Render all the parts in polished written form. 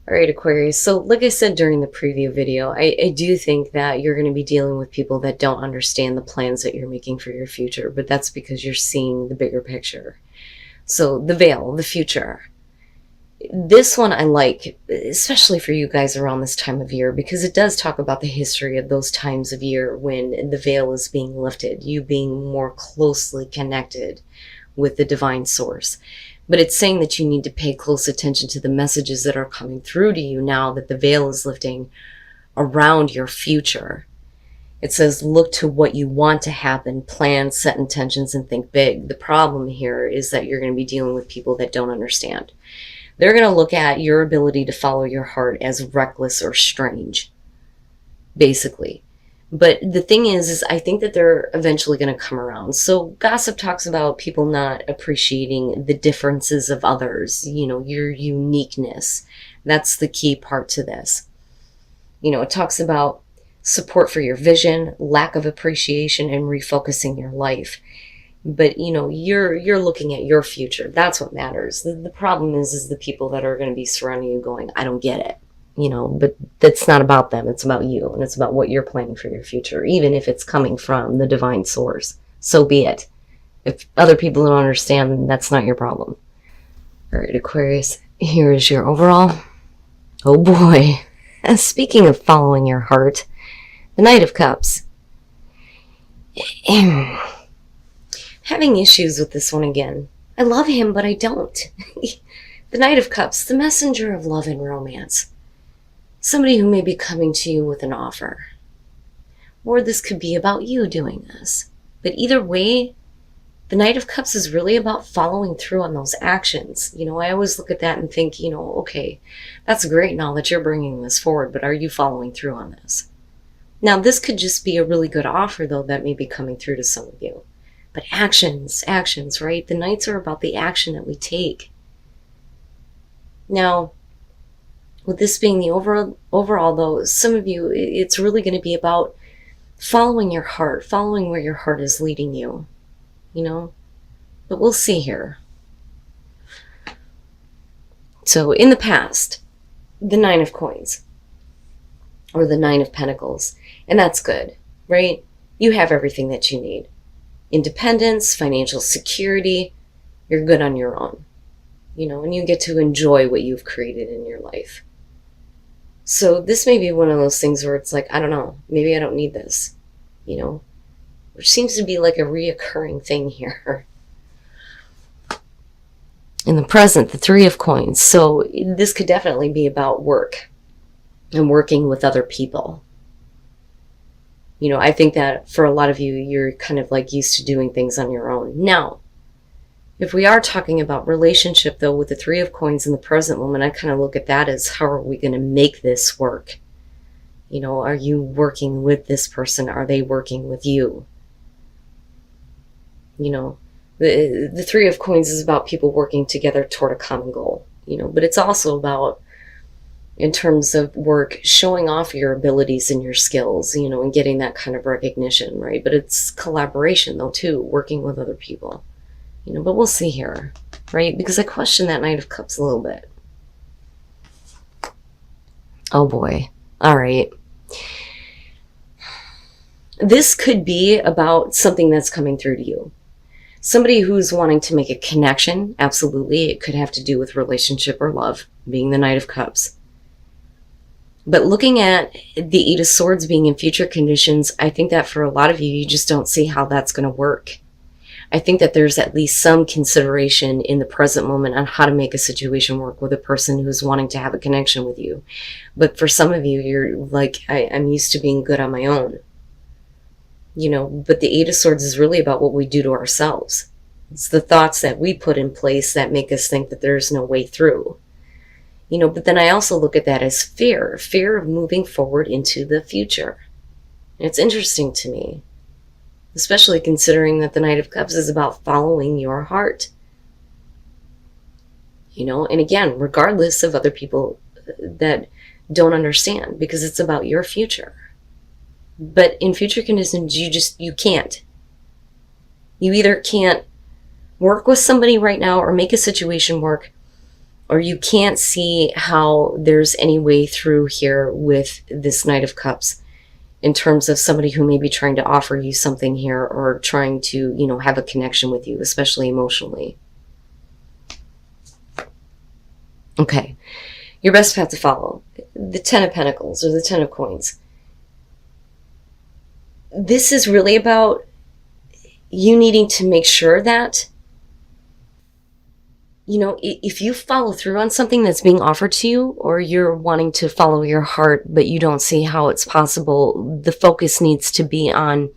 All right, Aquarius. So, like I said during the preview video, I do think that you're going to be dealing with people that don't understand the plans that you're making for your future, but that's because you're seeing the bigger picture. So, the veil, the future. This one I like, especially for you guys around this time of year, because it does talk about the history of those times of year when the veil is being lifted, you being more closely connected with the divine source. But it's saying that you need to pay close attention to the messages that are coming through to you now that the veil is lifting around your future. It says, look to what you want to happen, plan, set intentions, and think big. The problem here is that you're going to be dealing with people that don't understand. They're going to look at your ability to follow your heart as reckless or strange, basically. But the thing is I think that they're eventually going to come around. So gossip talks about people not appreciating the differences of others, your uniqueness. That's the key part to this. It talks about support for your vision, lack of appreciation, and refocusing your life. But you're looking at your future. That's what matters. The problem is the people that are going to be surrounding you going, I don't get it. But that's not about them. It's about you, and it's about what you're planning for your future, even if it's coming from the divine source. So be it. If other people don't understand, then that's not your problem. All right, Aquarius, here is your overall. Oh boy. And speaking of following your heart, the Knight of Cups. Having issues with this one again. I love him, but I don't. The Knight of Cups, the messenger of love and romance. Somebody who may be coming to you with an offer. Or this could be about you doing this. But either way, the Knight of Cups is really about following through on those actions. I always look at that and think, okay, that's great now that you're bringing this forward, but are you following through on this? Now, this could just be a really good offer, though, that may be coming through to some of you. But actions, right? The Knights are about the action that we take. Now, with this being the overall, though, some of you, it's really going to be about following your heart, following where your heart is leading you, But we'll see here. So in the past, the Nine of Coins, or the Nine of Pentacles, and that's good, right? You have everything that you need. Independence, financial security, you're good on your own, and you get to enjoy what you've created in your life. So this may be one of those things where it's like, I don't know, maybe I don't need this, which seems to be like a reoccurring thing here. In the present, the Three of Coins. So this could definitely be about work and working with other people. I think that for a lot of you, you're kind of like used to doing things on your own. Now, if we are talking about relationship, though, with the Three of Coins in the present moment, I kind of look at that as, how are we going to make this work? Are you working with this person? Are they working with you? The Three of Coins is about people working together toward a common goal, but it's also about, in terms of work, showing off your abilities and your skills, and getting that kind of recognition, right? But it's collaboration, though, too, working with other people. But we'll see here, right? Because I question that Knight of Cups a little bit. Oh boy. All right. This could be about something that's coming through to you. Somebody who's wanting to make a connection, absolutely. It could have to do with relationship or love, being the Knight of Cups. But looking at the Eight of Swords being in future conditions, I think that for a lot of you, you just don't see how that's going to work. I think that there's at least some consideration in the present moment on how to make a situation work with a person who's wanting to have a connection with you. But for some of you, you're like, I'm used to being good on my own. But the Eight of Swords is really about what we do to ourselves. It's the thoughts that we put in place that make us think that there's no way through. But then I also look at that as fear of moving forward into the future. And it's interesting to me, especially considering that the Knight of Cups is about following your heart. And again, regardless of other people that don't understand, because it's about your future. But in future conditions, you can't. You either can't work with somebody right now or make a situation work, or you can't see how there's any way through here with this Knight of Cups in terms of somebody who may be trying to offer you something here or trying to, you know, have a connection with you, especially emotionally. Okay, your best path to follow. The Ten of Pentacles or the Ten of Coins. This is really about you needing to make sure that, you know, if you follow through on something that's being offered to you, or you're wanting to follow your heart, but you don't see how it's possible, the focus needs to be on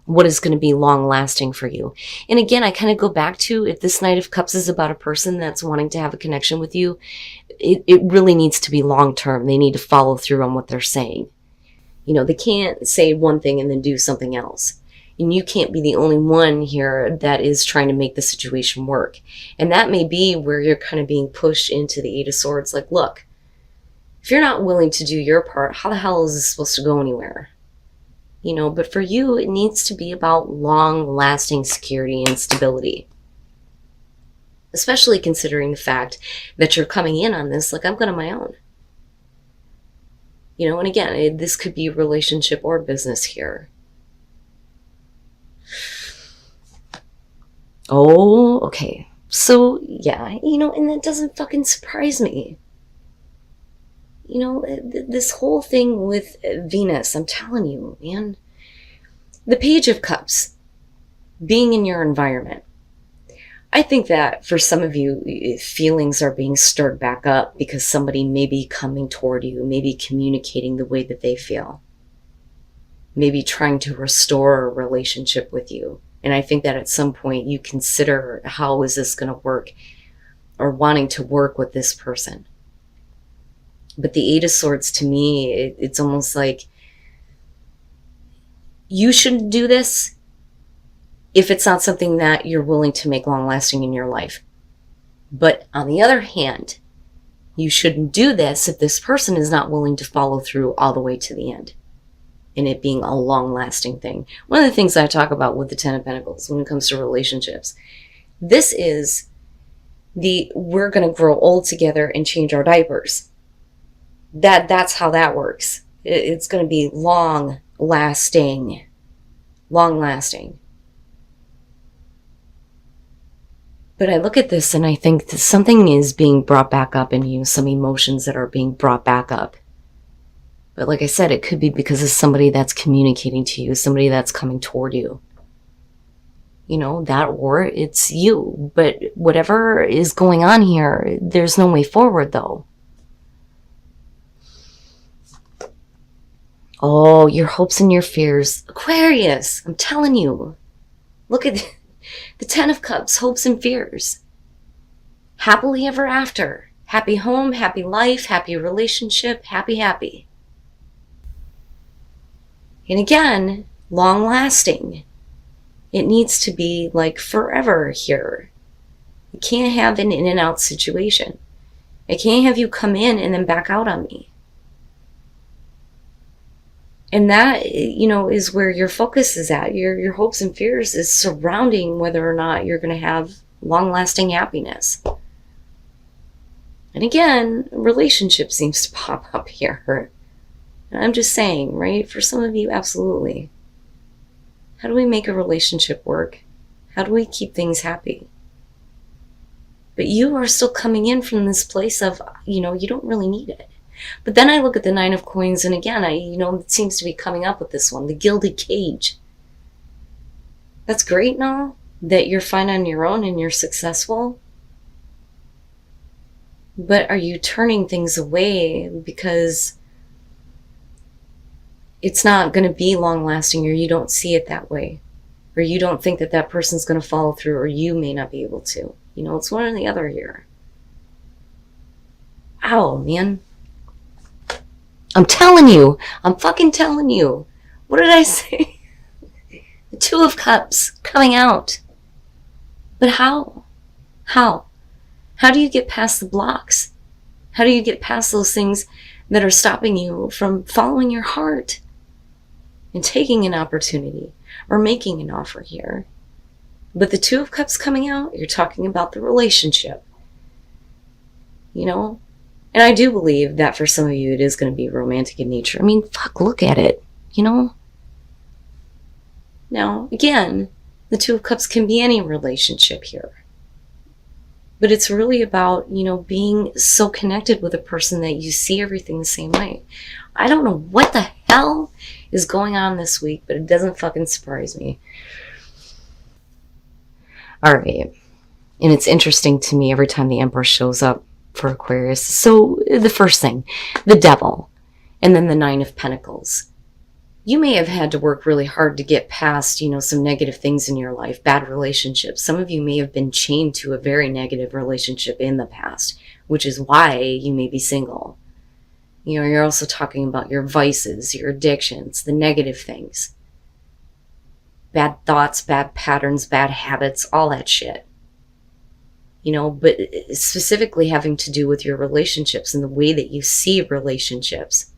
what is going to be long lasting for you. And again, I kind of go back to, if this Knight of Cups is about a person that's wanting to have a connection with you, it really needs to be long term. They need to follow through on what they're saying. You know, they can't say one thing and then do something else. And you can't be the only one here that is trying to make the situation work. And that may be where you're kind of being pushed into the Eight of Swords. Like, look, if you're not willing to do your part, how the hell is this supposed to go anywhere? You know, but for you, it needs to be about long-lasting security and stability. Especially considering the fact that you're coming in on this like, I'm good on my own. You know, and again, this could be a relationship or business here. Oh, okay. So, yeah, you know, and that doesn't fucking surprise me. You know, this whole thing with Venus, I'm telling you, man. The Page of Cups, being in your environment. I think that for some of you, feelings are being stirred back up because somebody may be coming toward you, maybe communicating the way that they feel. Maybe trying to restore a relationship with you. And I think that at some point you consider, how is this going to work, or wanting to work with this person. But the Eight of Swords, to me, it's almost like you shouldn't do this if it's not something that you're willing to make long lasting in your life. But on the other hand, you shouldn't do this if this person is not willing to follow through all the way to the end, and it being a long lasting thing. One of the things I talk about with the Ten of Pentacles when it comes to relationships, this is we're going to grow old together and change our diapers. That's how that works. It's going to be long lasting. But I look at this and I think that something is being brought back up in you, some emotions that are being brought back up. But like I said, it could be because of somebody that's communicating to you, somebody that's coming toward you. You know, that, or it's you. But whatever is going on here, there's no way forward though. Oh, your hopes and your fears. Aquarius, I'm telling you. Look at the Ten of Cups, hopes and fears. Happily ever after. Happy home, happy life, happy relationship, happy. And again, long lasting. It needs to be like forever here. You can't have an in and out situation. I can't have you come in and then back out on me. And that, you know, is where your focus is at. Your hopes and fears is surrounding whether or not you're going to have long-lasting happiness. And again, relationship seems to pop up here. And I'm just saying, right? For some of you, absolutely. How do we make a relationship work? How do we keep things happy? But you are still coming in from this place of, you know, you don't really need it. But then I look at the Nine of Coins, and again, it seems to be coming up with this one, the Gilded Cage. That's great and all, that you're fine on your own and you're successful. But are you turning things away because it's not going to be long lasting, or you don't see it that way, or you don't think that that person's going to follow through, or you may not be able to? You know, it's one or the other here. Ow, man. I'm telling you. I'm fucking telling you. What did I say? The Two of Cups coming out. But how? How? How do you get past the blocks? How do you get past those things that are stopping you from following your heart and taking an opportunity or making an offer here? But the Two of Cups coming out, you're talking about the relationship. you know? And I do believe that for some of you, it is going to be romantic in nature. I mean, fuck, look at it, you know? Now, again, the Two of Cups can be any relationship here. But it's really about, being so connected with a person that you see everything the same way. I don't know what the hell is going on this week, but it doesn't fucking surprise me. All right. And it's interesting to me every time the Empress shows up for Aquarius. So the first thing, the Devil, and then the Nine of Pentacles. You may have had to work really hard to get past, some negative things in your life, bad relationships. Some of you may have been chained to a very negative relationship in the past, which is why you may be single. You're also talking about your vices, your addictions, the negative things. Bad thoughts, bad patterns, bad habits, all that shit. But specifically having to do with your relationships and the way that you see relationships.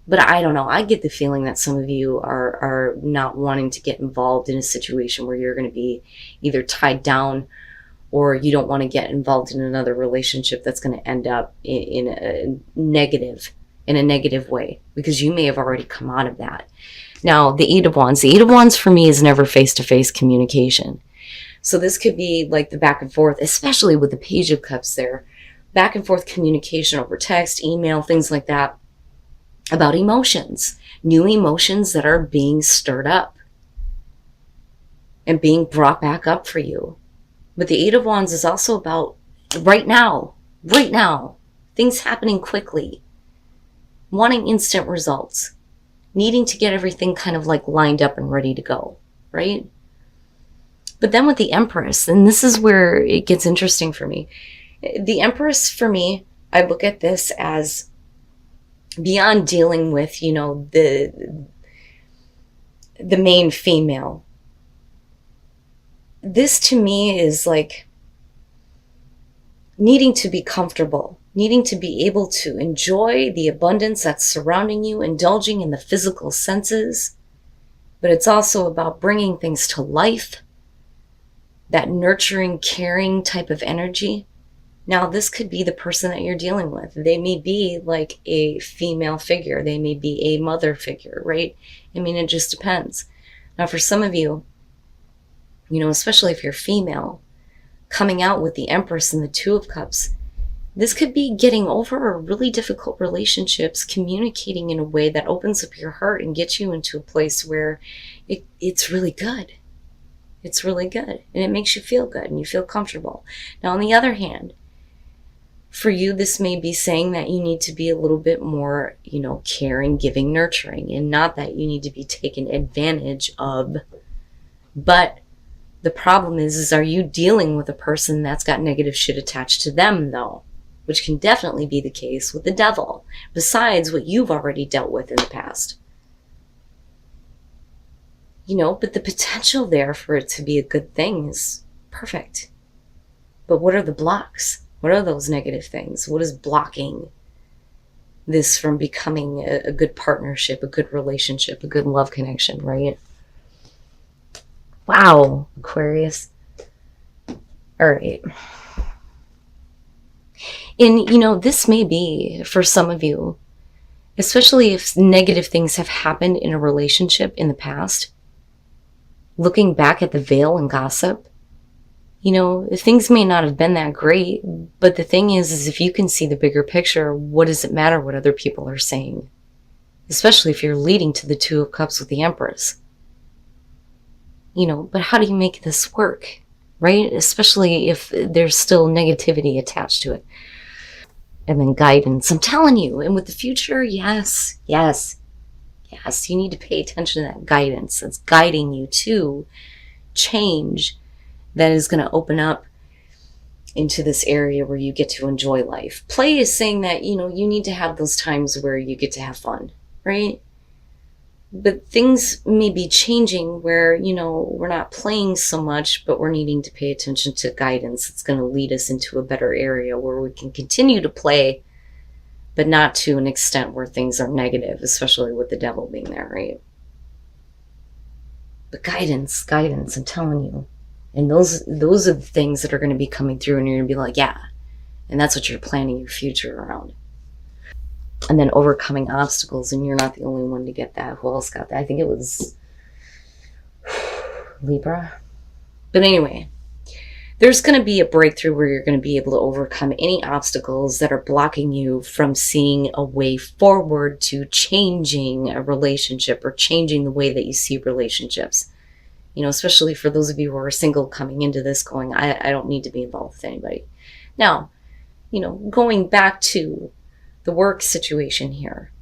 But I don't know. I get the feeling that some of you are not wanting to get involved in a situation where you're going to be either tied down or you don't want to get involved in another relationship that's going to end up in a negative way, because you may have already come out of that. Now, the Eight of Wands. The Eight of Wands for me is never face-to-face communication. So this could be like the back and forth, especially with the Page of Cups there. Back and forth communication over text, email, things like that. About emotions, new emotions that are being stirred up and being brought back up for you. But the Eight of Wands is also about right now, things happening quickly, wanting instant results, needing to get everything kind of like lined up and ready to go, right? But then with the Empress, and this is where it gets interesting for me. The Empress, for me, I look at this as beyond dealing with, the main female. This to me is like needing to be comfortable, needing to be able to enjoy the abundance that's surrounding you, indulging in the physical senses. But it's also about bringing things to life, that nurturing, caring type of energy. Now, this could be the person that you're dealing with. They may be like a female figure. They may be a mother figure, right? I mean, it just depends. Now, for some of you, especially if you're female, coming out with the Empress and the Two of Cups, this could be getting over really difficult relationships, communicating in a way that opens up your heart and gets you into a place where it's really good. It's really good. And it makes you feel good and you feel comfortable. Now, on the other hand, for you, this may be saying that you need to be a little bit more, caring, giving, nurturing, and not that you need to be taken advantage of. But the problem is are you dealing with a person that's got negative shit attached to them, though? Which can definitely be the case with the Devil, besides what you've already dealt with in the past. But the potential there for it to be a good thing is perfect. But what are the blocks? What are those negative things? What is blocking this from becoming a good partnership, a good relationship, a good love connection, right? Wow, Aquarius. All right. And, this may be for some of you, especially if negative things have happened in a relationship in the past, looking back at the veil and gossip, things may not have been that great, but the thing is if you can see the bigger picture, what does it matter what other people are saying? Especially if you're leading to the Two of Cups with the Empress. But how do you make this work, right? Especially if there's still negativity attached to it. And then guidance, I'm telling you. And with the future, yes, you need to pay attention to that guidance that's guiding you to change that is going to open up into this area where you get to enjoy life. Play is saying that, you need to have those times where you get to have fun, right? But things may be changing where, we're not playing so much, but we're needing to pay attention to guidance. It's going to lead us into a better area where we can continue to play, but not to an extent where things are negative, especially with the Devil being there, right? But guidance, I'm telling you. And those are the things that are going to be coming through, and you're going to be like, yeah, And that's what you're planning your future around. And then overcoming obstacles, and you're not the only one to get that. Who else got that? I think it was Libra. But anyway, there's going to be a breakthrough where you're going to be able to overcome any obstacles that are blocking you from seeing a way forward to changing a relationship or changing the way that you see relationships. You know, especially for those of you who are single coming into this going, I don't need to be involved with anybody. Now, you know, going back to the work situation here,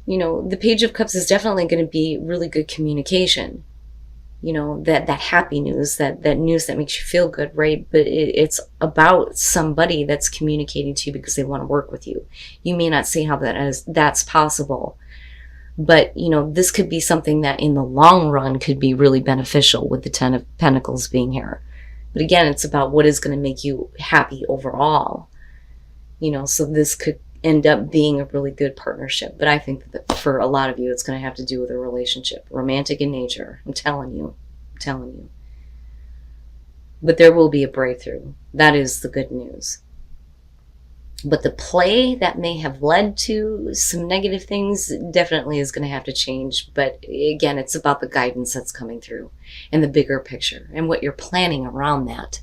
you know, the Page of Cups is definitely going to be really good communication. You know, that happy news, that news that makes you feel good, right? But it's about somebody that's communicating to you because they want to work with you. You may not see how that's possible, but you know, this could be something that in the long run could be really beneficial with the Ten of Pentacles being here. But again, it's about what is going to make you happy overall. You know, so this could end up being a really good partnership. But I think that for a lot of you, it's going to have to do with a relationship. Romantic in nature. I'm telling you. I'm telling you. But there will be a breakthrough. That is the good news. But the play that may have led to some negative things definitely is going to have to change. But again, it's about the guidance that's coming through and the bigger picture and what you're planning around that.